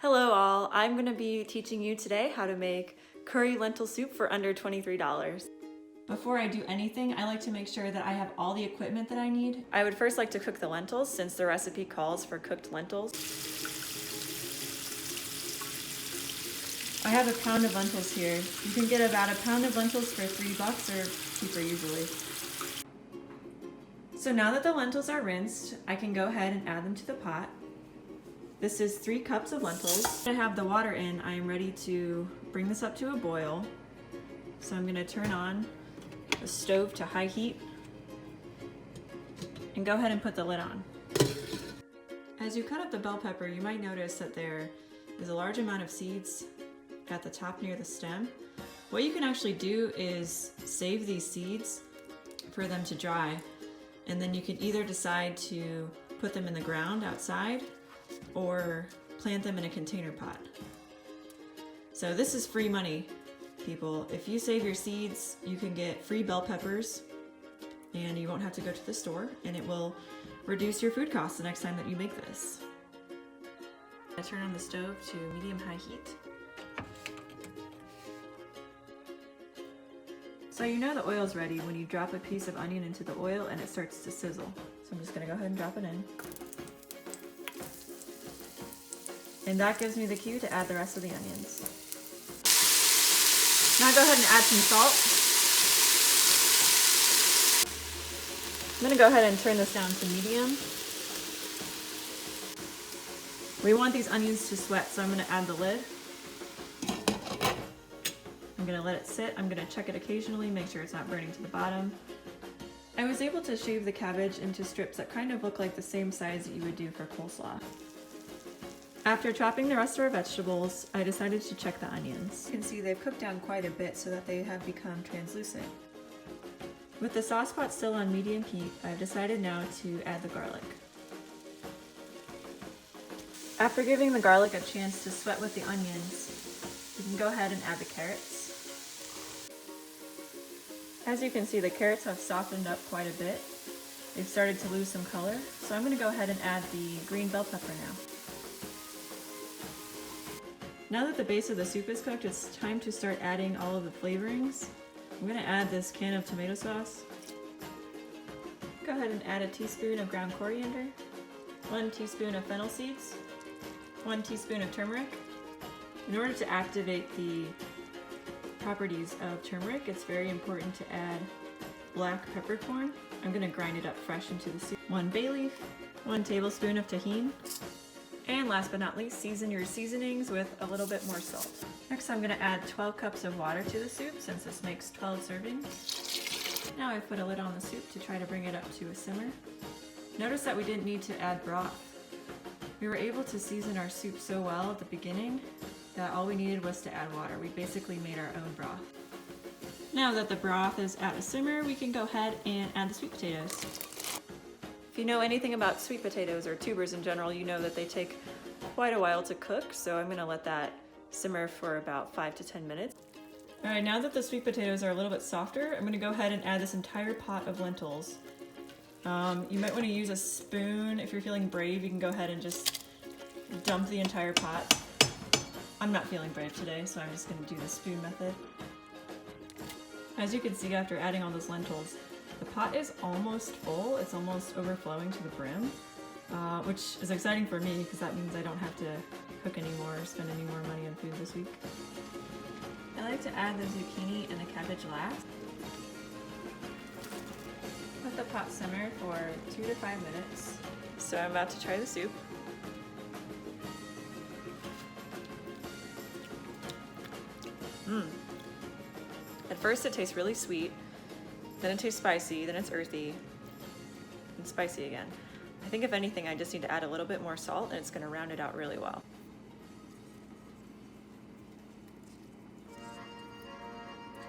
Hello all, I'm going to be teaching you today how to make curry lentil soup for under $23. Before I do anything, I like to make sure that I have all the equipment that I need. I would first like to cook the lentils since the recipe calls for cooked lentils. I have a pound of lentils here. You can get about a pound of lentils for $3 or cheaper usually. So now that the lentils are rinsed, I can go ahead and add them to the pot. This is 3 cups of lentils. I have the water in. I am ready to bring this up to a boil. So I'm going to turn on the stove to high heat and go ahead and put the lid on. As you cut up the bell pepper, you might notice that there is a large amount of seeds at the top near the stem. What you can actually do is save these seeds for them to dry, and then you can either decide to put them in the ground outside or plant them in a container pot. So this is free money, people. If you save your seeds, you can get free bell peppers and you won't have to go to the store, and it will reduce your food costs the next time that you make this. I turn on the stove to medium-high heat. So you know the oil's ready when you drop a piece of onion into the oil and it starts to sizzle. So I'm just gonna go ahead and drop it in. And that gives me the cue to add the rest of the onions. Now go ahead and add some salt. I'm gonna go ahead and turn this down to medium. We want these onions to sweat, so I'm gonna add the lid. I'm gonna let it sit. I'm gonna check it occasionally, make sure it's not burning to the bottom. I was able to shave the cabbage into strips that kind of look like the same size that you would do for coleslaw. After chopping the rest of our vegetables, I decided to check the onions. You can see they've cooked down quite a bit so that they have become translucent. With the sauce pot still on medium heat, I've decided now to add the garlic. After giving the garlic a chance to sweat with the onions, you can go ahead and add the carrots. As you can see, the carrots have softened up quite a bit. They've started to lose some color, so I'm going to go ahead and add the green bell pepper now. Now that the base of the soup is cooked, it's time to start adding all of the flavorings. I'm going to add this can of tomato sauce. Go ahead and add a teaspoon of ground coriander, 1 teaspoon of fennel seeds, 1 teaspoon of turmeric. In order to activate the properties of turmeric, it's very important to add black peppercorn. I'm going to grind it up fresh into the soup. 1 bay leaf, 1 tablespoon of tahini. And last but not least, season your seasonings with a little bit more salt. Next, I'm going to add 12 cups of water to the soup since this makes 12 servings. Now I've put a lid on the soup to try to bring it up to a simmer. Notice that we didn't need to add broth. We were able to season our soup so well at the beginning that all we needed was to add water. We basically made our own broth. Now that the broth is at a simmer, we can go ahead and add the sweet potatoes. If you know anything about sweet potatoes or tubers in general, you know that they take quite a while to cook, so I'm gonna let that simmer for about 5 to 10 minutes. All right, now that the sweet potatoes are a little bit softer, I'm gonna go ahead and add this entire pot of lentils. You might wanna use a spoon. If you're feeling brave, you can go ahead and just dump the entire pot. I'm not feeling brave today, so I'm just gonna do the spoon method. As you can see, after adding all those lentils, the pot is almost full. It's almost overflowing to the brim, which is exciting for me because that means I don't have to cook anymore or spend any more money on food this week. I like to add the zucchini and the cabbage last. Let the pot simmer for 2 to 5 minutes. So I'm about to try the soup. At first it tastes really sweet. Then it tastes spicy, then it's earthy, and spicy again. I think if anything, I just need to add a little bit more salt and it's gonna round it out really well.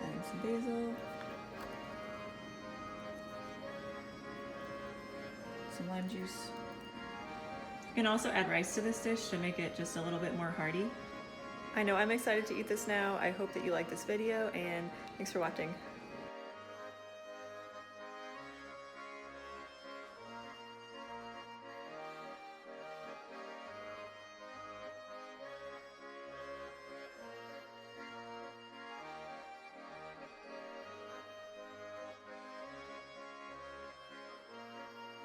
Adding some basil. Some lime juice. You can also add rice to this dish to make it just a little bit more hearty. I know I'm excited to eat this now. I hope that you like this video, and thanks for watching.